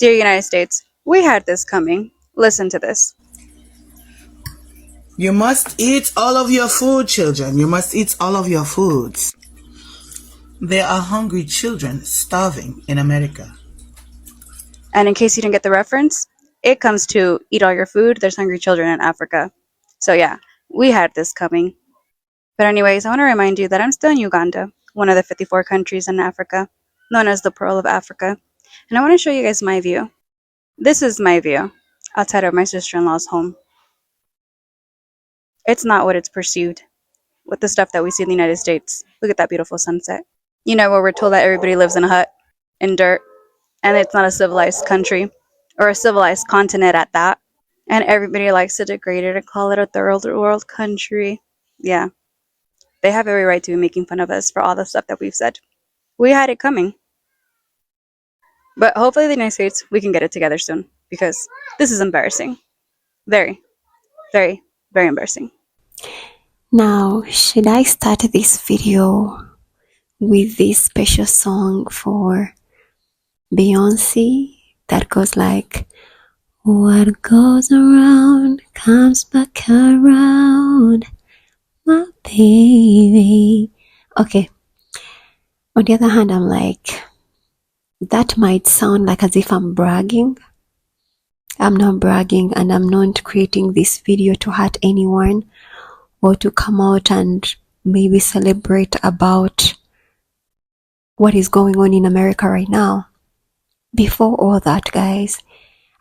Dear United States, we had this coming. Listen to this. You must eat all of your food, children. You must eat all of your foods. There are hungry children starving in America. And in case you didn't get the reference, it comes to eat all your food, there's hungry children in Africa. So yeah, we had this coming. But anyways, I want to remind you that I'm still in Uganda, one of the 54 countries in Africa, known as the Pearl of Africa. And I want to show you guys my view. This is my view, outside of my sister-in-law's home. It's not what it's perceived with the stuff that we see in the United States. Look at that beautiful sunset. You know, where we're told that everybody lives in a hut, in dirt, and it's not a civilized country, or a civilized continent at that. And everybody likes to degrade it and call it a third world country. Yeah, they have every right to be making fun of us for all the stuff that we've said. We had it coming. But hopefully the United States, we can get it together soon, because this is embarrassing. Very, very, very embarrassing. Now, should I start this video with this special song for Beyonce that goes like, what goes around comes back around, my baby. Okay. On the other hand, I'm like, that might sound like as if I'm bragging. I'm not bragging, and I'm not creating this video to hurt anyone or to come out and maybe celebrate about what is going on in America right now. Before all that, guys,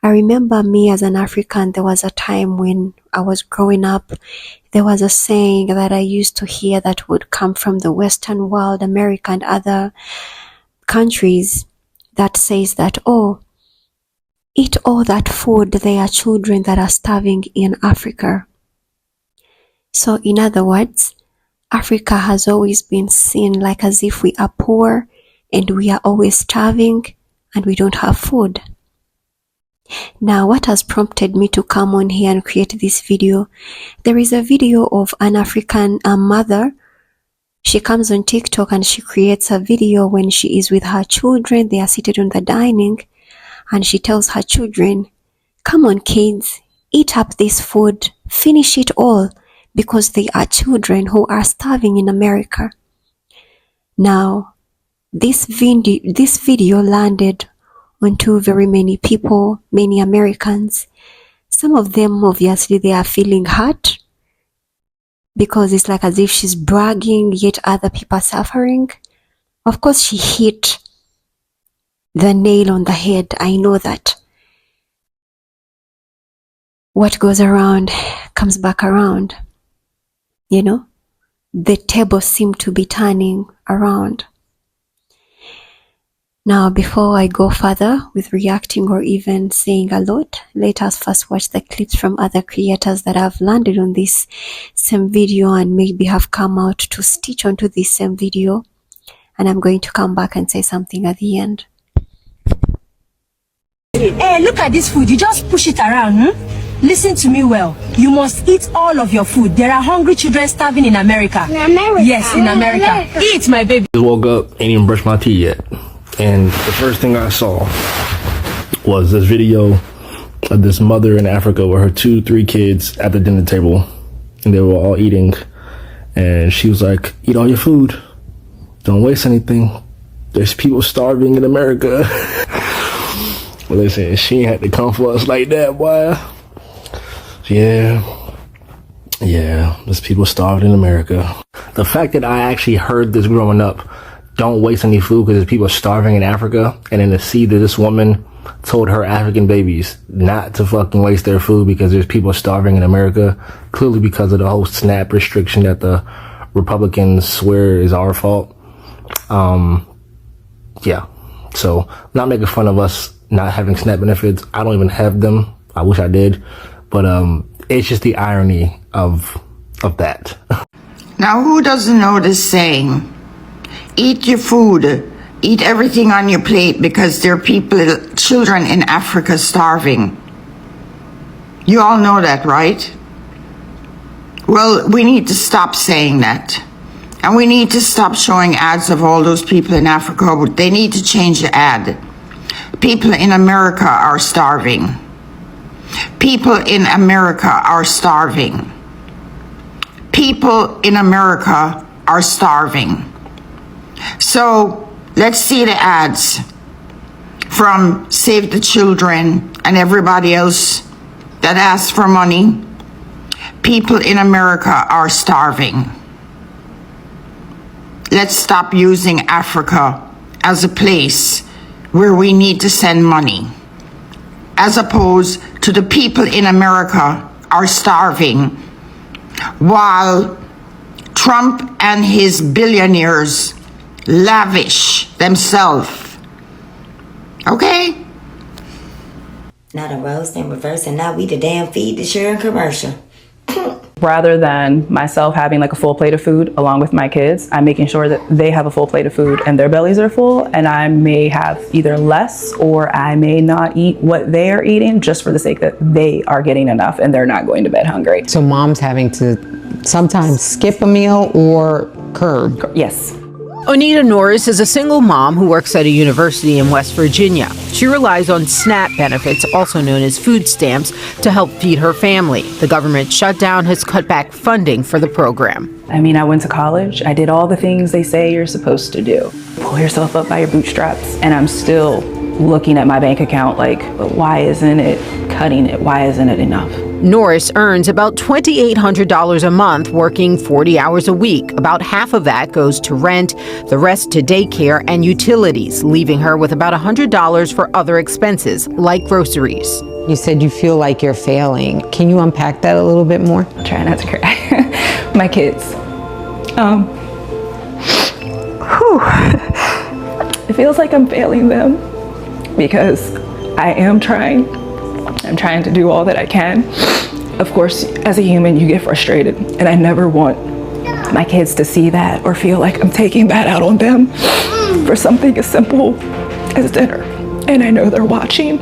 I remember me as an African, there was a time when I was growing up, there was a saying that I used to hear that would come from the Western world, America and other countries, that says that, oh, eat all that food, there are children that are starving in Africa. So in other words, Africa has always been seen like as if we are poor and we are always starving and we don't have food. Now, what has prompted me to come on here and create this video? There is a video of an African mother. She comes on TikTok and she creates a video when she is with her children. They are seated on the dining, and she tells her children, come on kids, eat up this food, finish it all, because they are children who are starving in America. Now, this video landed onto very many people, many Americans. Some of them, obviously, they are feeling hurt because it's like as if she's bragging, yet other people are suffering. Of course, she hit the nail on the head. I know that. What goes around comes back around. You know, the table seemed to be turning around. Now, before I go further with reacting or even saying a lot, let us first watch the clips from other creators that have landed on this same video and maybe have come out to stitch onto this same video. And I'm going to come back and say something at the end. Hey, look at this food. You just push it around. Listen to me well. You must eat all of your food. There are hungry children starving in America. In America? Yes, in America. Eat, my baby. I woke up, ain't even brushed my teeth yet. And the first thing I saw was this video of this mother in Africa with her 2-3 kids at the dinner table. And they were all eating. And she was like, eat all your food. Don't waste anything. There's people starving in America. Well, listen, she ain't had to come for us like that, boy. Yeah, there's people starving in America. The fact that I actually heard this growing up, don't waste any food because there's people starving in Africa, and then to see that this woman told her African babies not to fucking waste their food because there's people starving in America, clearly because of the whole SNAP restriction that the Republicans swear is our fault. Yeah, so not making fun of us not having SNAP benefits. I don't even have them. I wish I did. But it's just the irony of that. Now, who doesn't know this saying? Eat your food, eat everything on your plate, because there are people, children in Africa starving. You all know that, right? Well, we need to stop saying that. And we need to stop showing ads of all those people in Africa. They need to change the ad. People in America are starving. People in America are starving. People in America are starving. So let's see the ads from Save the Children and everybody else that asks for money. People in America are starving. Let's stop using Africa as a place where we need to send money, as opposed to the people in America are starving while Trump and his billionaires lavish themselves. Okay? Now the roast and reverse, and now we the damn feed the sharing commercial. Rather than myself having like a full plate of food along with my kids, I'm making sure that they have a full plate of food and their bellies are full, and I may have either less or I may not eat what they are eating just for the sake that they are getting enough and they're not going to bed hungry. So mom's having to sometimes skip a meal or curb. Yes. Onita Norris is a single mom who works at a university in West Virginia. She relies on SNAP benefits, also known as food stamps, to help feed her family. The government shutdown has cut back funding for the program. I mean, I went to college. I did all the things they say you're supposed to do. Pull yourself up by your bootstraps. And I'm still looking at my bank account like, but why isn't it cutting it? Why isn't it enough? Norris earns about $2,800 a month, working 40 hours a week. About half of that goes to rent, the rest to daycare and utilities, leaving her with about $100 for other expenses, like groceries. You said you feel like you're failing. Can you unpack that a little bit more? I'll try not to cry. My kids. It feels like I'm failing them because I am trying. I'm trying to do all that I can. Of course, as a human, you get frustrated, and I never want my kids to see that or feel like I'm taking that out on them for something as simple as dinner. And I know they're watching.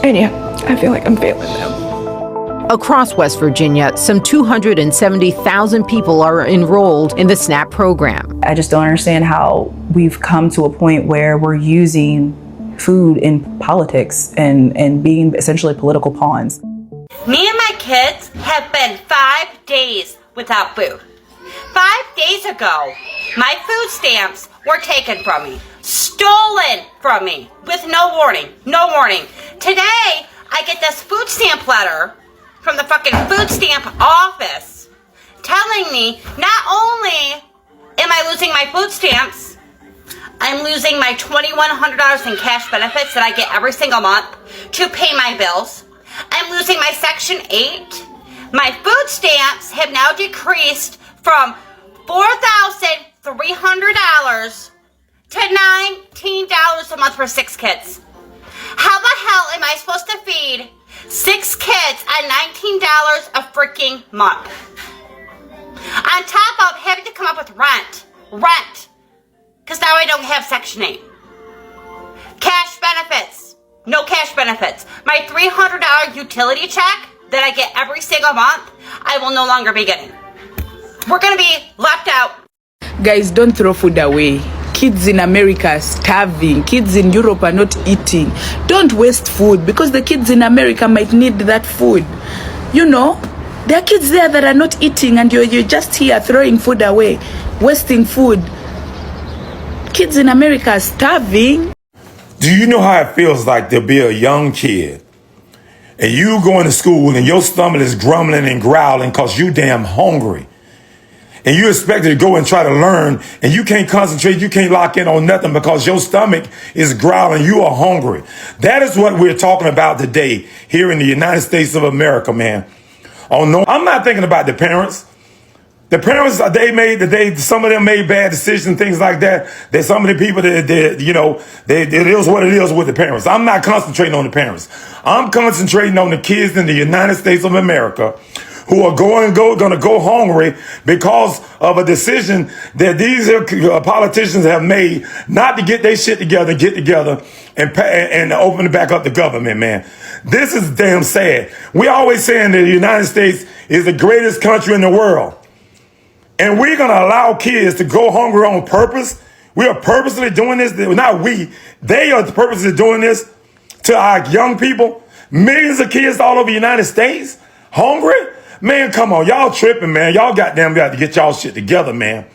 And yeah, I feel like I'm failing them. Across West Virginia, some 270,000 people are enrolled in the SNAP program. I just don't understand how we've come to a point where we're using food in politics and being essentially political pawns. Me and my kids have been 5 days without food. 5 days ago, my food stamps were taken from me, stolen from me with no warning, no warning. Today, I get this food stamp letter from the fucking food stamp office telling me not only am I losing my food stamps, I'm losing my $2,100 in cash benefits that I get every single month to pay my bills. I'm losing my Section 8. My food stamps have now decreased from $4,300 to $19 a month for 6 kids. How the hell am I supposed to feed 6 kids on $19 a freaking month? On top of having to come up with rent, because now I don't have Section 8. Cash benefits, no cash benefits. My $300 utility check that I get every single month, I will no longer be getting. We're gonna be left out. Guys, don't throw food away. Kids in America are starving. Kids in Europe are not eating. Don't waste food because the kids in America might need that food. You know, there are kids there that are not eating and you're just here throwing food away, wasting food. Kids in America are starving. Do you know how it feels like to be a young kid and you going to school and your stomach is grumbling and growling because you damn hungry? And you expected to go and try to learn and you can't concentrate, you can't lock in on nothing because your stomach is growling, you are hungry. That is what we're talking about today here in the United States of America, man. Oh no, I'm not thinking about the parents. The parents, some of them made bad decisions, things like that. There's some of the people that it is what it is with the parents. I'm not concentrating on the parents. I'm concentrating on the kids in the United States of America who are going to go hungry because of a decision that these politicians have made not to get their shit together, and open back up the government, man. This is damn sad. We always saying that the United States is the greatest country in the world. And we're going to allow kids to go hungry on purpose. We are purposely doing this. Not we. They are purposely doing this to our young people. Millions of kids all over the United States hungry. Man, come on. Y'all tripping, man. Y'all goddamn got to get y'all shit together, man.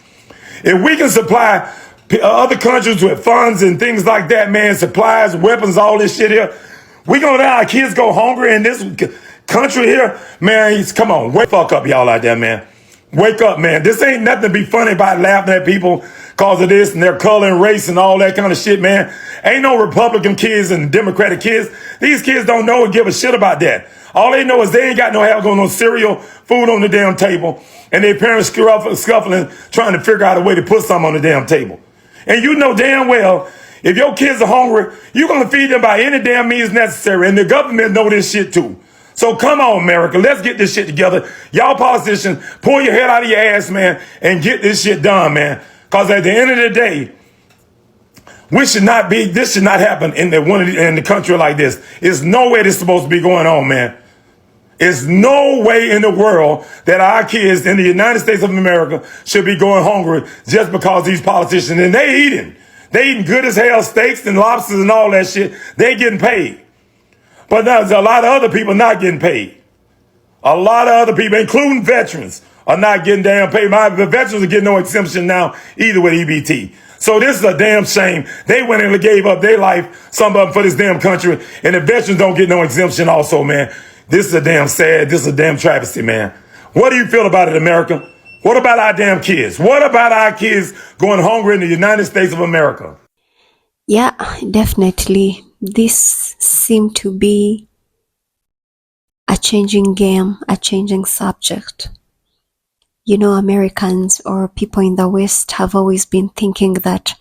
If we can supply other countries with funds and things like that, man, supplies, weapons, all this shit here, we gonna let our kids go hungry in this country here? Man, come on. Wake fuck up, y'all out there, man. Wake up, man. This ain't nothing to be funny about laughing at people cause of this and their color and race and all that kind of shit, man. Ain't no Republican kids and Democratic kids. These kids don't know and give a shit about that. All they know is they ain't got no help going on cereal, food on the damn table, and their parents scuffling, trying to figure out a way to put something on the damn table. And you know damn well, if your kids are hungry, you're going to feed them by any damn means necessary. And the government know this shit too. So come on, America, let's get this shit together. Y'all politicians, pull your head out of your ass, man, and get this shit done, man. Because at the end of the day, this should not happen in the country like this. There's no way this is supposed to be going on, man. There's no way in the world that our kids in the United States of America should be going hungry just because these politicians, and they eating good as hell steaks and lobsters and all that shit. They getting paid. But there's a lot of other people not getting paid. A lot of other people, including veterans, are not getting damn paid. The veterans are getting no exemption now either with EBT. So this is a damn shame. They went in and gave up their life, some of them for this damn country, and the veterans don't get no exemption also, man. This is a damn sad, this is a damn travesty, man. What do you feel about it, America? What about our damn kids? What about our kids going hungry in the United States of America? Yeah, definitely. This seemed to be a changing game, a changing subject. You know, Americans or people in the West have always been thinking that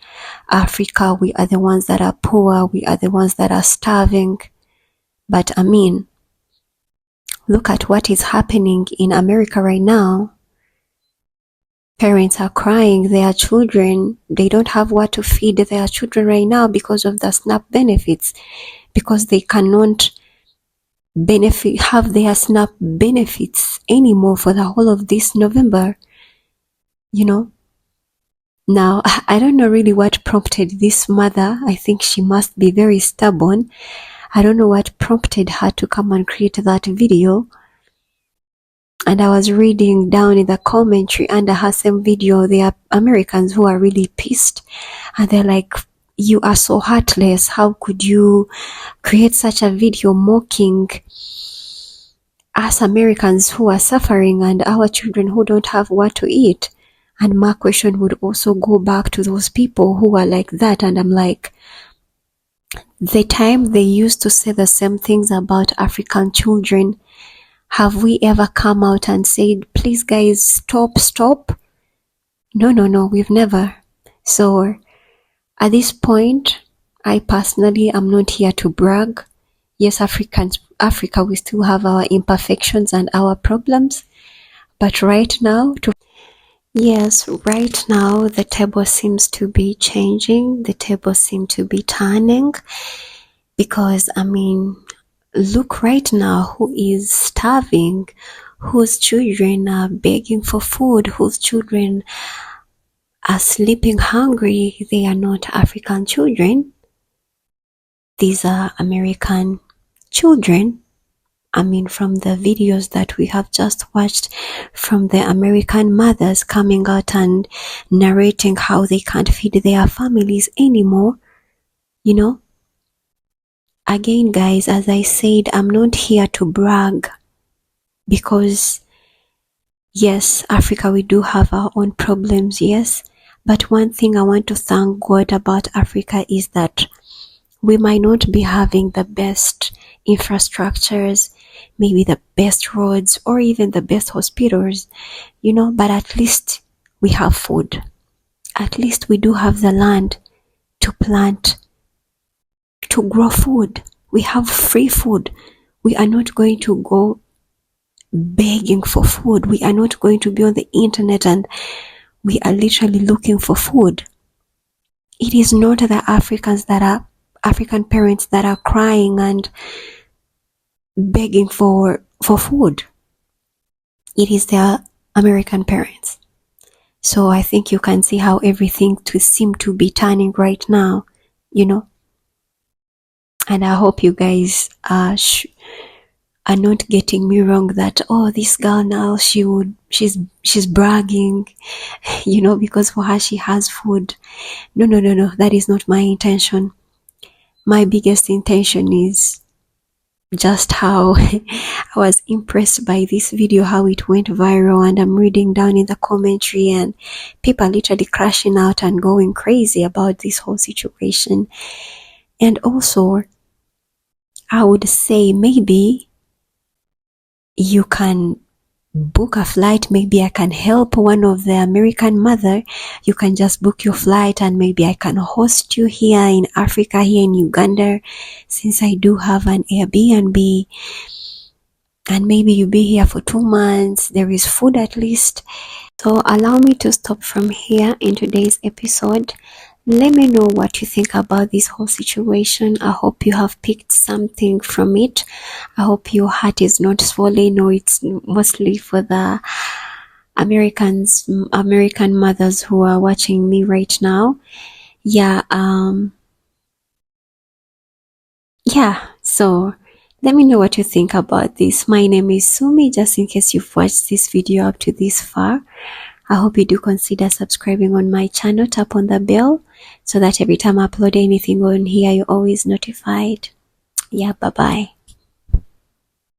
Africa, we are the ones that are poor, we are the ones that are starving. But I mean, look at what is happening in America right now. Parents are crying, their children, they don't have what to feed their children right now because of the SNAP benefits, because they cannot have their SNAP benefits anymore for the whole of this November, you know. Now, I don't know really what prompted this mother. I think she must be very stubborn. I don't know what prompted her to come and create that video. And I was reading down in the commentary under her same video, there are Americans who are really pissed. And they're like, you are so heartless. How could you create such a video mocking us Americans who are suffering and our children who don't have what to eat? And my question would also go back to those people who are like that. And I'm like, the time they used to say the same things about African children, have we ever come out and said, please guys, stop? No, we've never. So at this point, I personally am not here to brag. Yes, Africa, we still have our imperfections and our problems. But right now, right now, the table seems to be changing. The table seems to be turning. Because, I mean, look right now who is starving, whose children are begging for food, whose children are sleeping hungry. They are not African children. These are American children. I mean, from the videos that we have just watched, from the American mothers coming out and narrating how they can't feed their families anymore, you know. Again, guys, as I said, I'm not here to brag because, yes, Africa, we do have our own problems, yes. But one thing I want to thank God about Africa is that we might not be having the best infrastructures, maybe the best roads or even the best hospitals, you know, but at least we have food. At least we do have the land to plant, to grow food. We have free food. We are not going to go begging for food. We are not going to be on the internet and we are literally looking for food. It is not the African parents that are crying and begging for food. It is their American parents. So I think you can see how everything to seem to be turning right now, you know. And I hope you guys are not getting me wrong that, oh, this girl now, she's bragging, you know, because for her she has food. No, that is not my intention. My biggest intention is just how I was impressed by this video, how it went viral, and I'm reading down in the commentary and people literally crashing out and going crazy about this whole situation. And also, I would say maybe you can book a flight. Maybe I can help one of the American mother. You can just book your flight and maybe I can host you here in Africa, here in Uganda, since I do have an Airbnb. And maybe you be here for 2 months. There is food at least. So allow me to stop from here in today's episode. Let me know what you think about this whole situation. I hope you have picked something from it. I hope your heart is not swollen, or it's mostly for the American mothers who are watching me right now. So let me know what you think about this. My name is Sumi, just in case you've watched this video up to this far. I hope you do consider subscribing on my channel. Tap on the bell so that every time I upload anything on here, you're always notified. Bye-bye.